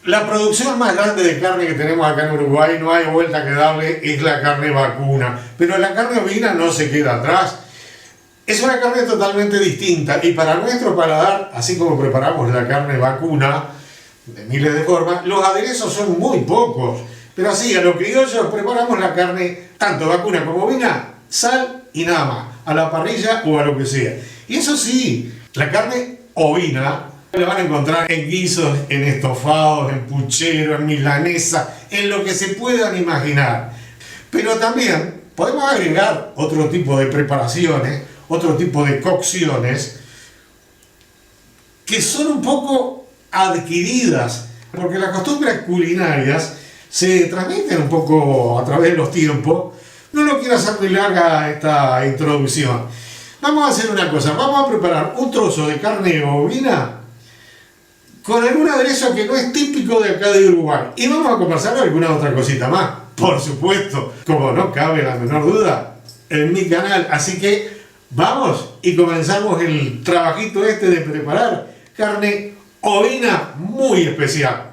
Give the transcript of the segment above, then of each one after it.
La producción más grande de carne que tenemos acá en Uruguay, no hay vuelta que darle, es la carne vacuna. Pero la carne ovina no se queda atrás. Es una carne totalmente distinta y para nuestro paladar, así como preparamos la carne vacuna de miles de formas, los aderezos son muy pocos. Pero así, a los criollos preparamos la carne, tanto vacuna como ovina, sal y nada más, a la parrilla o a lo que sea. Y eso sí, la carne ovina la van a encontrar en guisos, en estofados, en puchero, en milanesa, en lo que se puedan imaginar. Pero también podemos agregar otro tipo de preparaciones, otro tipo de cocciones que son un poco adquiridas, porque las costumbres culinarias se transmiten un poco a través de los tiempos. No lo quiero hacer muy larga esta introducción. Vamos a hacer una cosa, vamos a preparar un trozo de carne ovina con algún aderezo que no es típico de acá de Uruguay. Y vamos a conversar alguna otra cosita más, por supuesto, como no cabe la menor duda, en mi canal. Así que vamos y comenzamos el trabajito este de preparar carne ovina muy especial.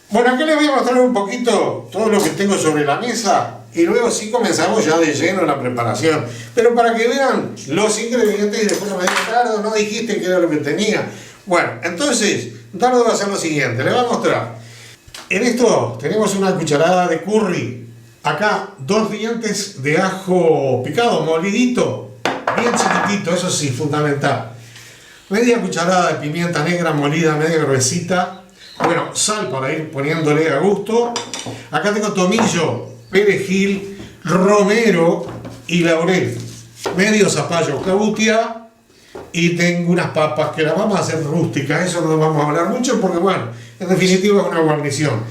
Bueno, aquí les voy a mostrar un poquito todo lo que tengo sobre la mesa y luego sí comenzamos ya de lleno la preparación. Pero para que vean los ingredientes y después me digan, Dardo, no dijiste que era lo que tenía. Bueno, entonces, Dardo va a hacer lo siguiente, le va a mostrar. En esto tenemos una cucharada de curry, acá 2 dientes de ajo picado, molidito, bien chiquitito, eso sí, fundamental. Media cucharada de pimienta negra molida, media gruesita. Bueno, sal para ir poniéndole a gusto. Acá tengo tomillo, perejil, romero y laurel. Medio zapallo cabutia. Y tengo unas papas que las vamos a hacer rústicas. Eso no vamos a hablar mucho porque, bueno, en definitiva es una guarnición.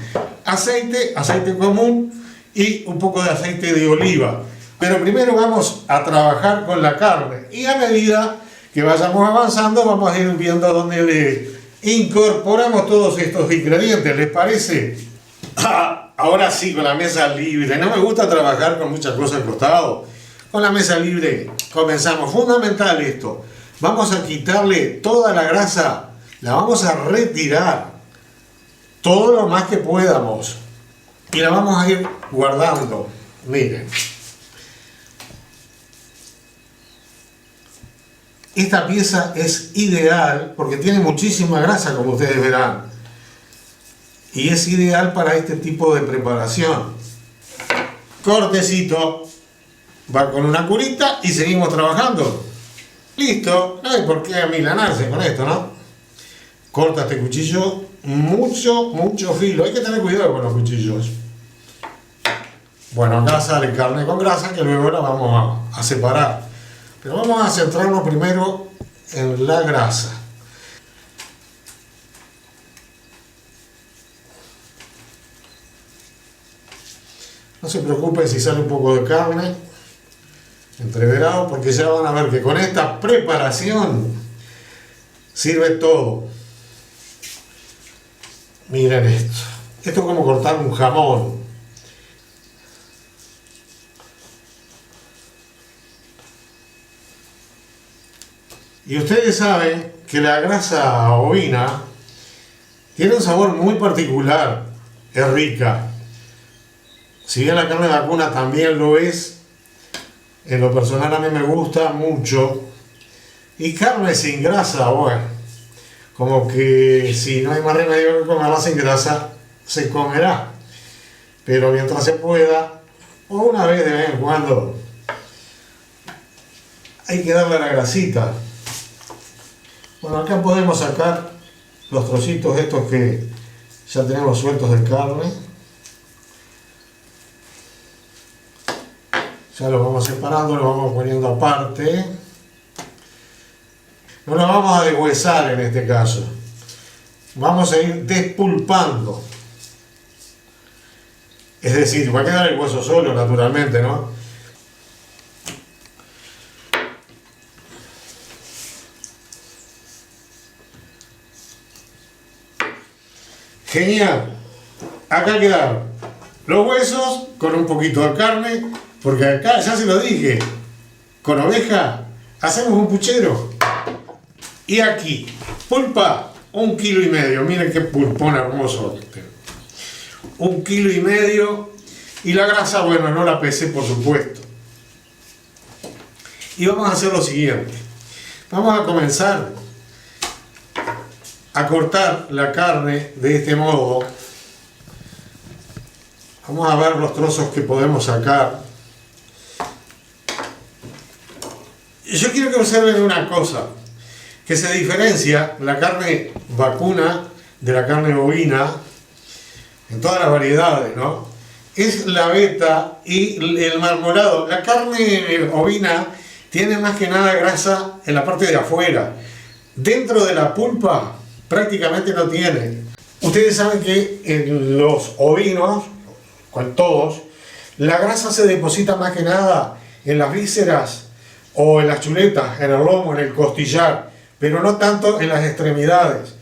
Aceite, aceite común y un poco de aceite de oliva. Pero primero vamos a trabajar con la carne. Y a medida que vayamos avanzando vamos a ir viendo dónde le incorporamos todos estos ingredientes, ¿les parece? Ahora sí, con la mesa libre. No me gusta trabajar con muchas cosas al costado. Con la mesa libre comenzamos. Fundamental esto. Vamos a quitarle toda la grasa. La vamos a retirar. Todo lo más que podamos. Y la vamos a ir guardando. Miren. Esta pieza es ideal porque tiene muchísima grasa, como ustedes verán. Y es ideal para este tipo de preparación. Cortecito. Va con una curita y seguimos trabajando. Listo. No hay por qué amilanarse con esto, ¿no? Corta este cuchillo. Mucho filo. Hay que tener cuidado con los cuchillos. Bueno, acá sale carne con grasa que luego la vamos a separar. Pero vamos a centrarnos primero en la grasa. No se preocupen si sale un poco de carne entreverado, porque ya van a ver que con esta preparación sirve todo. Miren esto. Esto es como cortar un jamón. Y ustedes saben que la grasa ovina tiene un sabor muy particular, es rica. Si bien la carne vacuna también lo es, en lo personal a mí me gusta mucho. Y carne sin grasa, bueno, como que si no hay más remedio que comerla sin grasa, se comerá. Pero mientras se pueda, o una vez de vez en cuando, hay que darle la grasita. Bueno, acá podemos sacar los trocitos estos que ya tenemos sueltos de carne. Ya los vamos separando, los vamos poniendo aparte. No los vamos a deshuesar en este caso. Vamos a ir despulpando. Es decir, va a quedar el hueso solo, naturalmente, ¿no? Genial. Acá quedaron. los huesos con un poquito de carne, porque acá ya se lo dije, con oveja hacemos un puchero. Y aquí, pulpa, 1,5 kilos. Miren qué pulpón hermoso. 1,5 kilos. Y la grasa, bueno, no la pesé, por supuesto. Y vamos a hacer lo siguiente. Vamos a comenzar a cortar la carne de este modo. Vamos a ver los trozos que podemos sacar. Yo quiero que observen una cosa, que se diferencia la carne vacuna de la carne bovina en todas las variedades, ¿no? Es la veta y el marmolado. La carne ovina tiene más que nada grasa en la parte de afuera. Dentro de la pulpa prácticamente no tiene. Ustedes saben que en los ovinos, con todos, la grasa se deposita más que nada en las vísceras o en las chuletas, en el lomo, en el costillar, pero no tanto en las extremidades.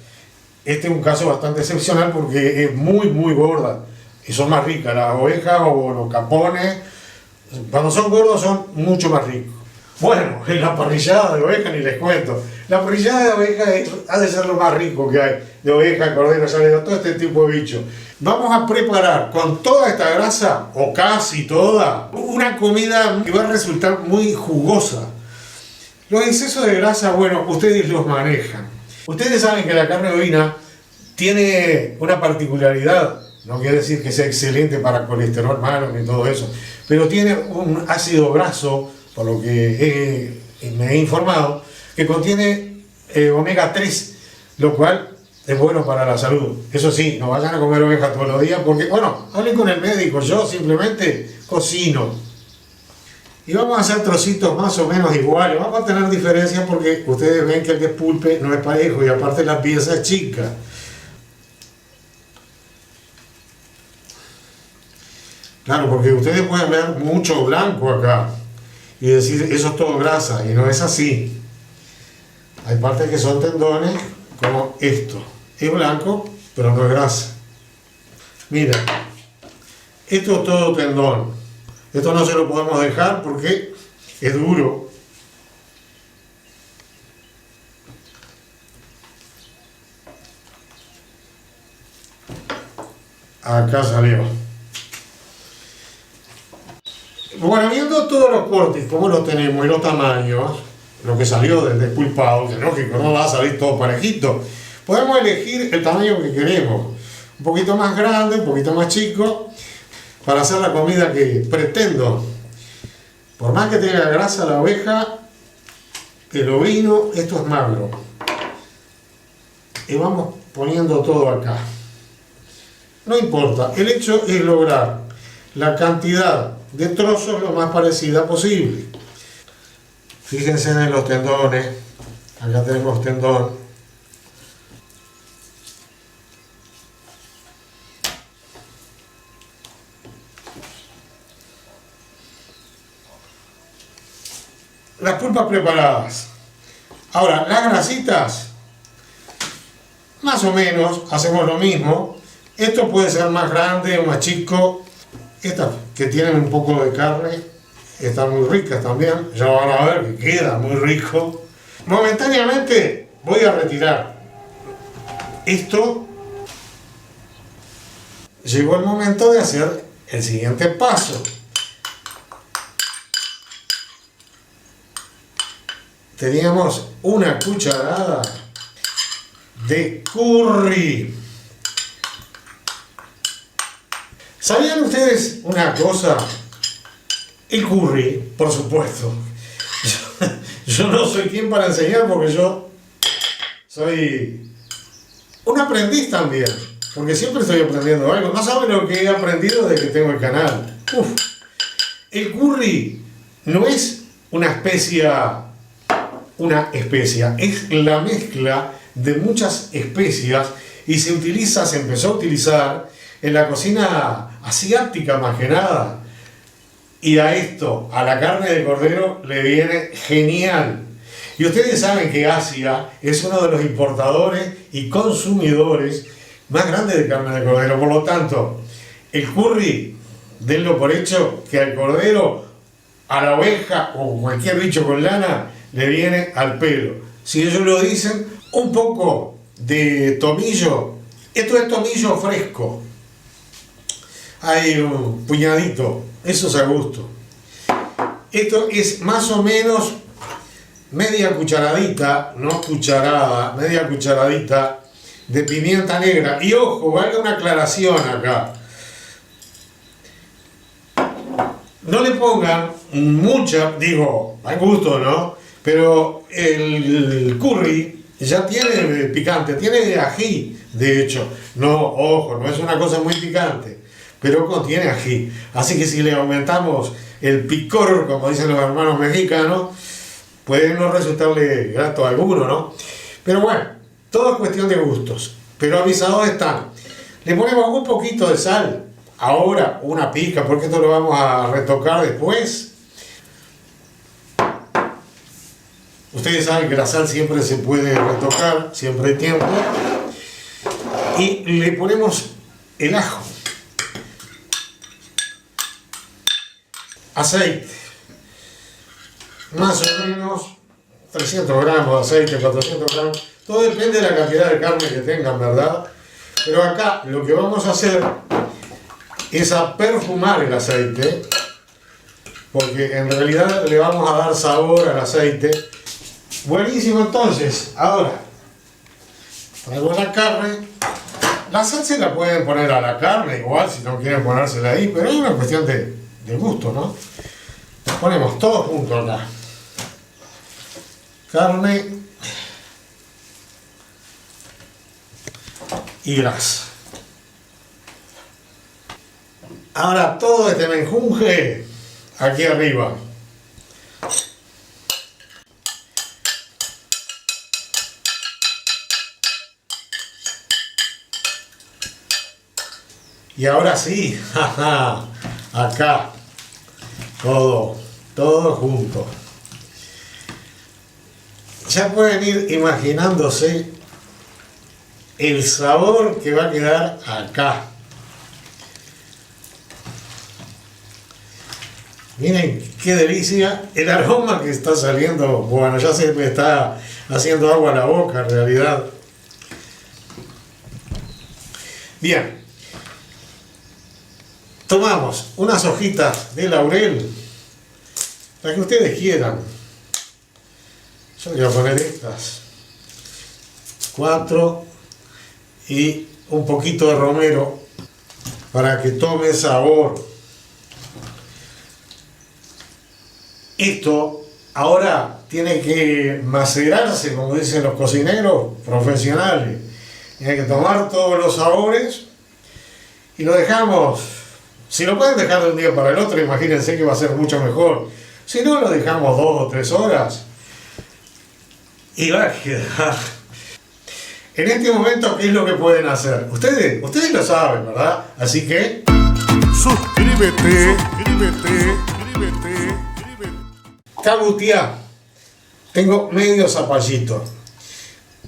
Este es un caso bastante excepcional porque es muy gorda y son más ricas. Las ovejas o los capones, cuando son gordos, son mucho más ricos. Bueno, en la parrillada de oveja ni les cuento. La parrillada de oveja ha de ser lo más rico que hay. De oveja, cordero, salido, todo este tipo de bichos. Vamos a preparar con toda esta grasa, o casi toda, una comida que va a resultar muy jugosa. Los excesos de grasa, bueno, ustedes los manejan. Ustedes saben que la carne ovina tiene una particularidad. No quiere decir que sea excelente para colesterol malo ni todo eso, pero tiene un ácido graso, por lo que me he informado, que contiene omega 3, lo cual es bueno para la salud. Eso sí, no vayan a comer oveja todos los días porque, bueno, hablen con el médico, yo simplemente cocino. Y vamos a hacer trocitos más o menos iguales. Vamos a tener diferencias porque ustedes ven que el despulpe no es parejo y aparte la pieza es chica. Claro, porque ustedes pueden ver mucho blanco acá y decir, eso es todo grasa, y no es así. Hay partes que son tendones, como esto. Es blanco, pero no es grasa. Mira, esto es todo tendón. Esto no se lo podemos dejar porque es duro. Acá salió. Bueno, viendo todos los cortes, cómo los tenemos y los tamaños, lo que salió del despulpado, que lógico, no va a salir todo parejito, podemos elegir el tamaño que queremos. Un poquito más grande, un poquito más chico, para hacer la comida que pretendo. Por más que tenga grasa la oveja, el ovino, esto es magro. Y vamos poniendo todo acá. No importa, el hecho es lograr la cantidad de trozos lo más parecida posible. Fíjense en los tendones. Acá tenemos tendón. Las pulpas preparadas. Ahora, las grasitas, más o menos hacemos lo mismo. Esto puede ser más grande o más chico. Estas que tienen un poco de carne están muy ricas también. Ya van a ver que queda muy rico. Momentáneamente voy a retirar esto. Llegó el momento de hacer el siguiente paso. Teníamos una cucharada de curry. ¿Sabían ustedes una cosa? El curry, por supuesto. Yo no soy quien para enseñar porque yo soy un aprendiz también. Porque siempre estoy aprendiendo algo. No saben lo que he aprendido desde que tengo el canal. El curry no es una especia, es la mezcla de muchas especias y se empezó a utilizar en la cocina asiática más que nada. Y a esto, a la carne de cordero, le viene genial. Y ustedes saben que Asia es uno de los importadores y consumidores más grandes de carne de cordero. Por lo tanto, el curry denlo por hecho que al cordero, a la oveja o cualquier bicho con lana le viene al pelo. Si ellos lo dicen, un poco de tomillo. Esto es tomillo fresco. Hay un puñadito, eso es a gusto. Esto es más o menos media cucharadita, no cucharada, media cucharadita de pimienta negra. Y ojo, valga una aclaración acá. No le pongan mucha, digo, a gusto, ¿no? Pero el curry ya tiene picante, tiene ají, de hecho. No, ojo, no es una cosa muy picante, pero contiene ají. Así que si le aumentamos el picor, como dicen los hermanos mexicanos, puede no resultarle grato a alguno, ¿no? Pero bueno, todo es cuestión de gustos. Pero avisados están. Le ponemos un poquito de sal, ahora una pizca, porque esto lo vamos a retocar después. Ustedes saben que la sal siempre se puede retocar, siempre hay tiempo. Y le ponemos el ajo. Aceite. Más o menos 300 gramos de aceite, 400 gramos. Todo depende de la cantidad de carne que tengan, ¿verdad? Pero acá lo que vamos a hacer es a perfumar el aceite, porque en realidad le vamos a dar sabor al aceite. Buenísimo, entonces, ahora traigo la carne. La sal se la pueden poner a la carne, igual si no quieren ponérsela ahí, pero es una cuestión de gusto, ¿no? Ponemos todo junto acá. Carne y grasa. Ahora todo este menjunje aquí arriba. Y ahora sí, acá, todo junto. Ya pueden ir imaginándose el sabor que va a quedar acá. Miren qué delicia, el aroma que está saliendo, bueno, ya se me está haciendo agua a la boca en realidad. Bien. Tomamos unas hojitas de laurel, las que ustedes quieran. Yo voy a poner estas 4 y un poquito de romero para que tome sabor. Esto ahora tiene que macerarse, como dicen los cocineros profesionales. Tiene que tomar todos los sabores y lo dejamos. Si lo pueden dejar de un día para el otro, imagínense que va a ser mucho mejor. Si no, lo dejamos 2 o 3 horas y va a quedar. En este momento, ¿qué es lo que pueden hacer? Ustedes lo saben, ¿verdad? Así que suscríbete. Cabutiá. Tengo medio zapallito.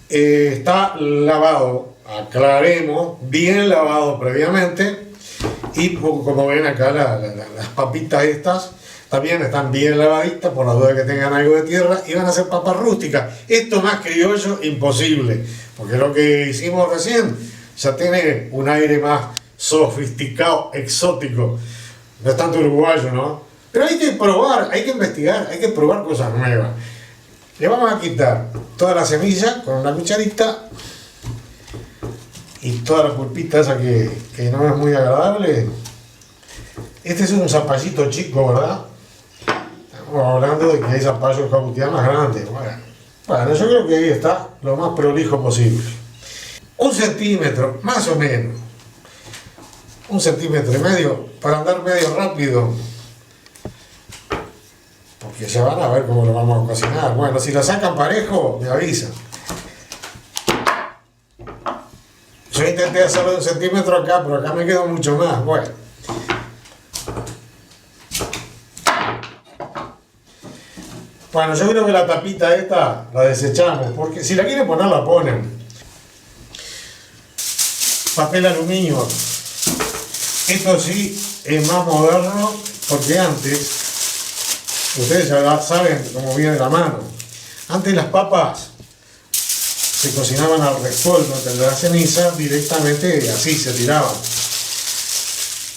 Está lavado, aclaremos, bien lavado previamente. Y como ven acá las papitas estas también están bien lavaditas por la duda que tengan algo de tierra y van a ser papas rústicas. Esto más criollo imposible, porque lo que hicimos recién ya tiene un aire más sofisticado, exótico. No es tanto uruguayo, ¿no? Pero hay que probar, hay que investigar, hay que probar cosas nuevas. Le vamos a quitar toda la semilla con una cucharita y toda la pulpita esa que no es muy agradable. Este es un zapallito chico, ¿verdad? Estamos hablando de que hay zapallos cabutiá más grandes. Bueno, yo creo que ahí está lo más prolijo posible. 1 centímetro, más o menos. 1,5 centímetros para andar medio rápido. Porque ya van a ver cómo lo vamos a cocinar. Bueno, si lo sacan parejo, me avisan. Yo intenté hacerlo de 1 centímetro acá, pero acá me quedó mucho más. Bueno, yo creo que la tapita esta la desechamos, porque si la quieren poner, la ponen. Papel aluminio. Esto sí es más moderno porque antes, ustedes ya saben cómo viene la mano. Antes las papas se cocinaban al rescoldo entre la ceniza, directamente así se tiraban.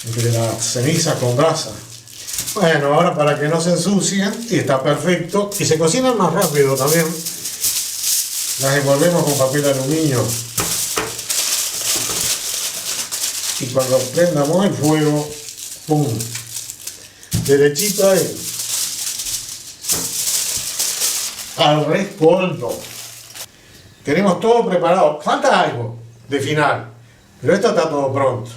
Entre las cenizas con brasa. Bueno, ahora para que no se ensucien, y está perfecto, y se cocinan más rápido también, las envolvemos con papel aluminio. Y cuando prendamos el fuego, ¡pum! Derechito ahí. Al rescoldo. Tenemos todo preparado. Falta algo de final, pero esto está todo pronto.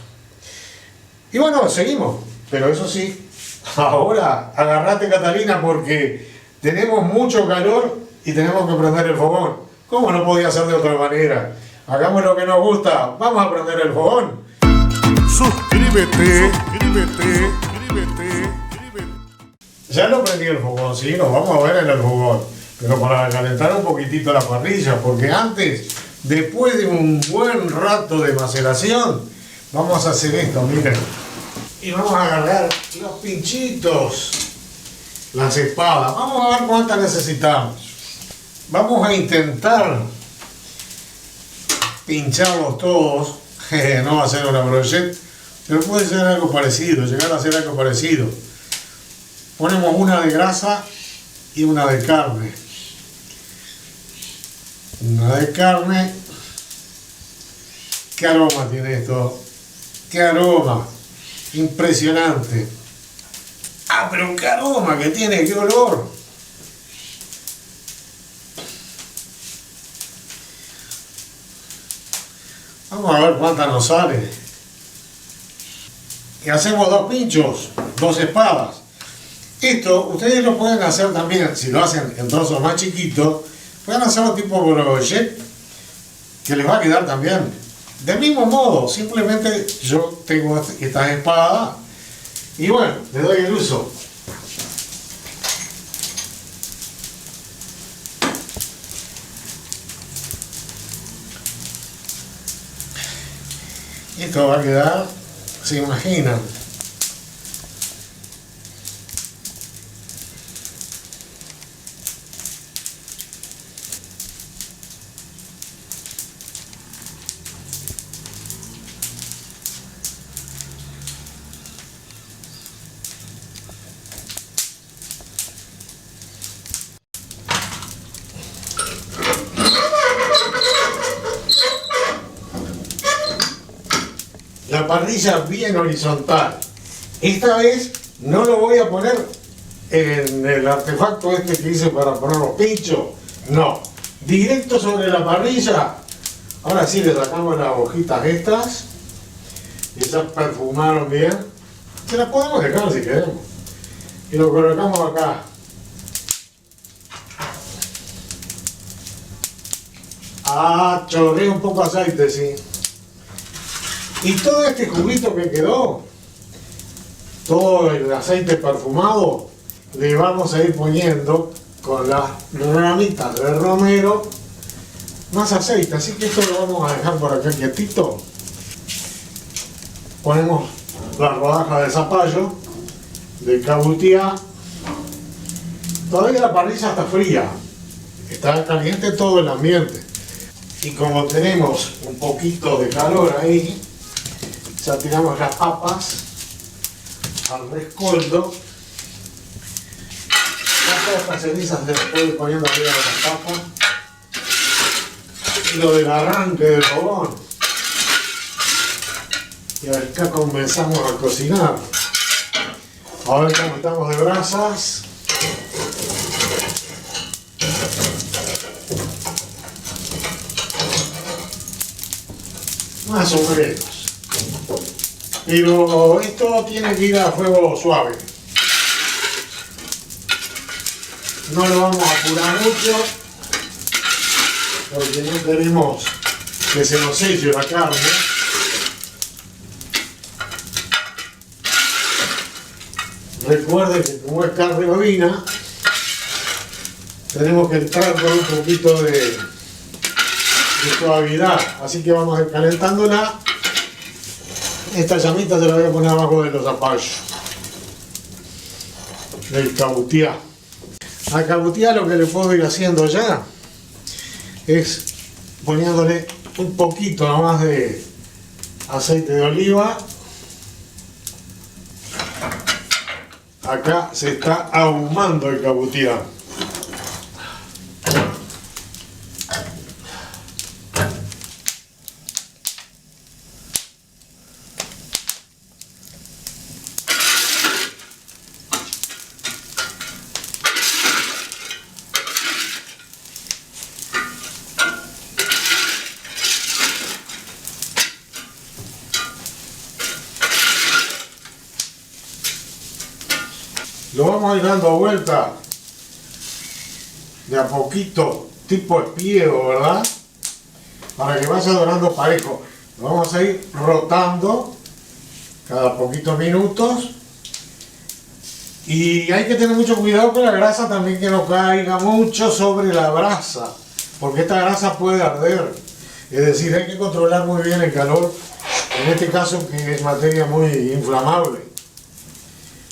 Y bueno, seguimos. Pero eso sí, ahora agarrate, Catalina, porque tenemos mucho calor y tenemos que prender el fogón. ¿Cómo no podía ser de otra manera? Hagamos lo que nos gusta. Vamos a prender el fogón. Suscríbete. Ya lo prendí el fogón, sí, nos vamos a ver en el fogón. Pero para calentar un poquitito la parrilla, porque antes, después de un buen rato de maceración, vamos a hacer esto, miren. Y vamos a agarrar los pinchitos, las espadas. Vamos a ver cuántas necesitamos. Vamos a intentar pincharlos todos. No va a ser una brochette, pero puede ser algo parecido, llegar a ser algo parecido. Ponemos una de grasa y una de carne. Una de carne. ¿Qué aroma tiene esto? ¡Qué aroma! Impresionante. ¡Ah, pero qué aroma que tiene! ¡Qué olor! Vamos a ver cuántas nos sale. Y hacemos 2 pinchos, 2 espadas. Esto ustedes lo pueden hacer también, si lo hacen en trozos más chiquitos, pueden hacerlo tipo brochette, que les va a quedar también. Del mismo modo, simplemente yo tengo estas espadas y bueno, le doy el uso. Esto va a quedar, se imaginan. La parrilla bien horizontal. Esta vez no lo voy a poner en el artefacto este que hice para poner los pinchos. No, directo sobre la parrilla. Ahora sí le sacamos las hojitas estas. Y ya perfumaron bien. Se las podemos dejar si queremos. Y lo colocamos acá. Ah, chorré un poco de aceite, sí. Y todo este juguito que quedó, todo el aceite perfumado, le vamos a ir poniendo con las ramitas de romero más aceite. Así que esto lo vamos a dejar por acá quietito. Ponemos la rodaja de zapallo, de cabutia. Todavía la parrilla está fría, está caliente todo el ambiente. Y como tenemos un poquito de calor ahí, ya tiramos las papas al rescoldo. Todas estas cenizas se las puede ir poniendo arriba de las papas. Y lo del arranque del fogón. Y acá comenzamos a cocinar. A ver cómo estamos de brasas. Más o menos. Pero esto tiene que ir a fuego suave. No lo vamos a apurar mucho porque no queremos que se nos selle la carne. Recuerden que como es carne bovina, tenemos que entrar con un poquito de suavidad. Así que vamos a ir calentándola Esta llamita se la voy a poner abajo de los zapallos del cabutiá. Al cabutiá lo que le puedo ir haciendo ya es poniéndole un poquito nomás de aceite de oliva. Acá se está ahumando el cabutiá. Lo vamos a ir dando vuelta de a poquito, tipo espiedo, ¿verdad? Para que vaya dorando parejo. Lo vamos a ir rotando cada poquitos minutos. Y hay que tener mucho cuidado con la grasa también, que no caiga mucho sobre la brasa, porque esta grasa puede arder. Es decir, hay que controlar muy bien el calor, en este caso que es materia muy inflamable.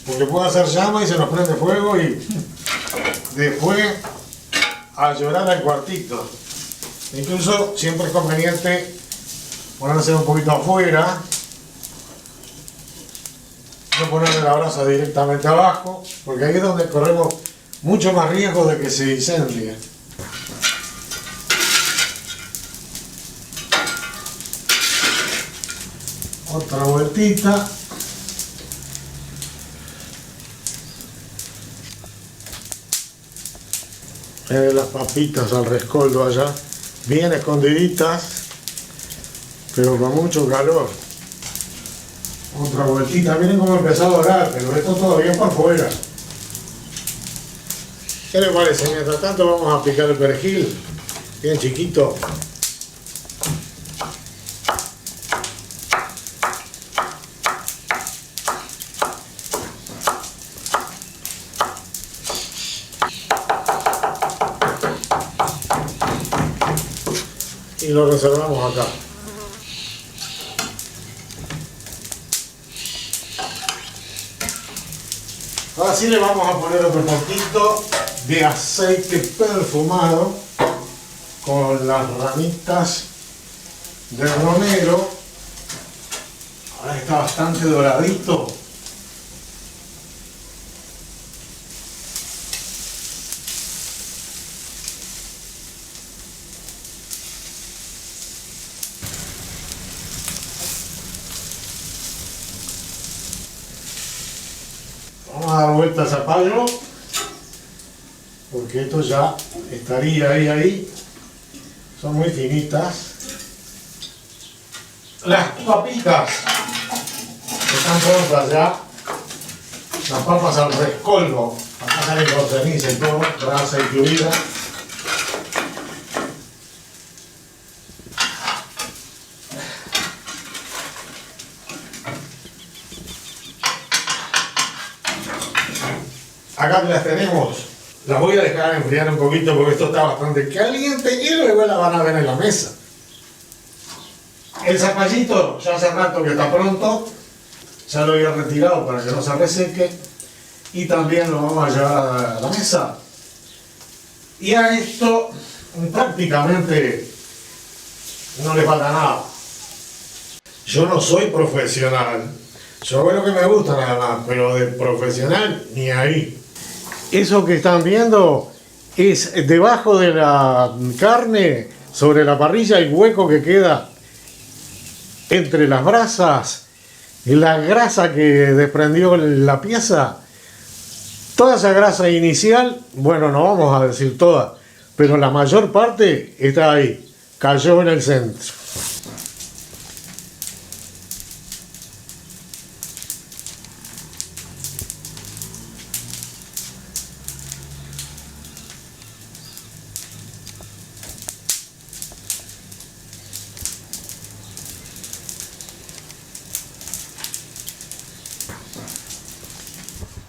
Porque puede hacer llama y se nos prende fuego y después a llorar al cuartito. Incluso siempre es conveniente ponerse un poquito afuera, no ponerle la brasa directamente abajo, porque ahí es donde corremos mucho más riesgo de que se incendie. Otra vueltita. Las papitas al rescoldo allá, bien escondiditas, pero con mucho calor. Otra vueltita, miren cómo empezó a dorar, pero esto todavía por fuera. ¿Qué le parece? Mientras tanto vamos a picar el perejil, bien chiquito. Y lo reservamos acá. Ahora sí le vamos a poner otro poquito de aceite perfumado con las ramitas de romero. Ahora está bastante doradito. Vamos a dar vuelta al zapallo, porque esto ya estaría ahí. Son muy finitas. Las papitas están prontas ya. Las papas al rescoldo. Acá sale con ceniza y todo, grasa incluida. Acá las tenemos. Las voy a dejar enfriar un poquito porque esto está bastante caliente y luego la van a ver en la mesa. El zapallito ya hace rato que está pronto. Ya lo había retirado para que no se reseque. Y también lo vamos a llevar a la mesa. Y a esto prácticamente no le falta nada. Yo no soy profesional. Yo hago lo que me gusta nada más, pero de profesional ni ahí. Eso que están viendo es debajo de la carne, sobre la parrilla, el hueco que queda entre las brasas, la grasa que desprendió la pieza. Toda esa grasa inicial, bueno, no vamos a decir toda, pero la mayor parte está ahí, cayó en el centro.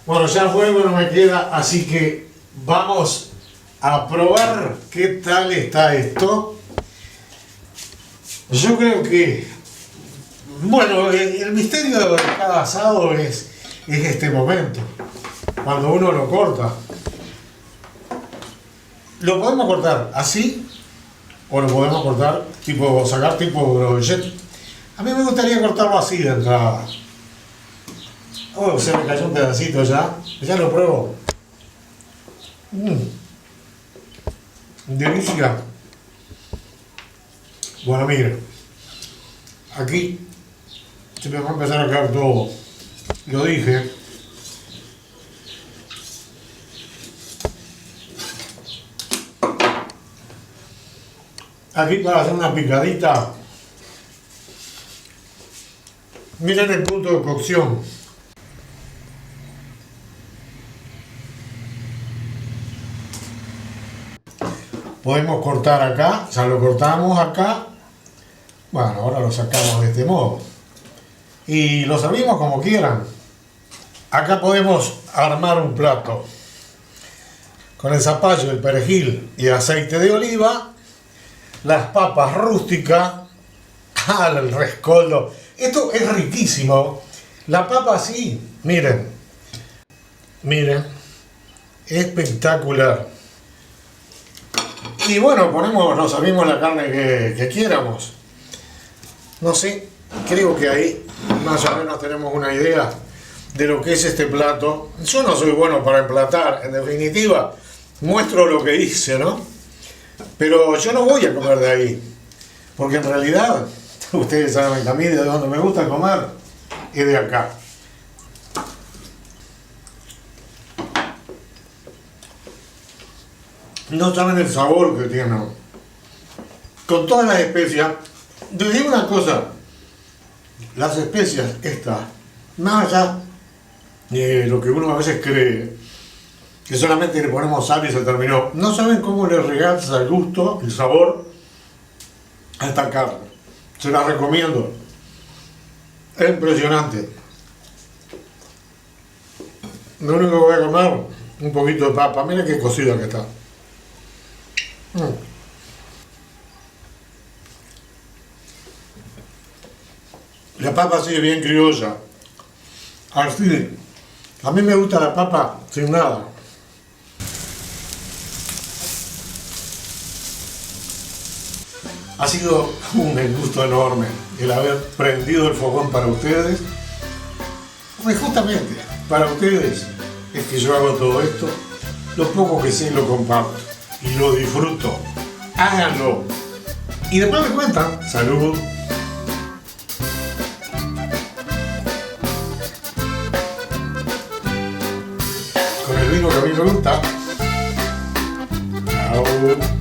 Bueno, ya fuego no me queda, así que vamos a probar qué tal está esto. Yo creo que Bueno, el misterio de cada asado es este momento, cuando uno lo corta. Lo podemos cortar así, o lo podemos cortar, sacar tipo brochette. A mí me gustaría cortarlo así de entrada. Oh, se me cayó un pedacito ya. Ya lo pruebo. Delicia. Bueno, miren. Aquí se me va a empezar a caer todo. Lo dije. Aquí para hacer una picadita. Miren el punto de cocción. Podemos cortar acá, ya lo cortamos acá. Bueno, ahora lo sacamos de este modo. Y lo servimos como quieran. Acá podemos armar un plato. Con el zapallo, el perejil y aceite de oliva. Las papas rústicas. El rescoldo. Esto es riquísimo. La papa así, miren. Miren. Espectacular. Y bueno, nos servimos la carne que quieramos. No sé, creo que ahí más o menos tenemos una idea de lo que es este plato. Yo no soy bueno para emplatar, en definitiva, muestro lo que hice, ¿no? Pero yo no voy a comer de ahí, porque en realidad, ustedes saben que a mí de donde me gusta comer es de acá. No saben el sabor que tiene. Con todas las especias. Les digo una cosa. Las especias estas, más allá de lo que uno a veces cree, que solamente le ponemos sal y se terminó. No saben cómo le realza el gusto, el sabor a esta carne. Se la recomiendo. Es impresionante. Lo único que voy a comer, un poquito de papa. Miren qué cocida que está. La papa sigue bien criolla. Así. A mí me gusta la papa sin nada. Ha sido un gusto enorme el haber prendido el fogón para ustedes. Pues justamente para ustedes es que yo hago todo esto. Lo poco que sé lo comparto. Y lo disfruto. Háganlo. Y después me cuentan. Salud. Con el vino que a mí me gusta. Chao.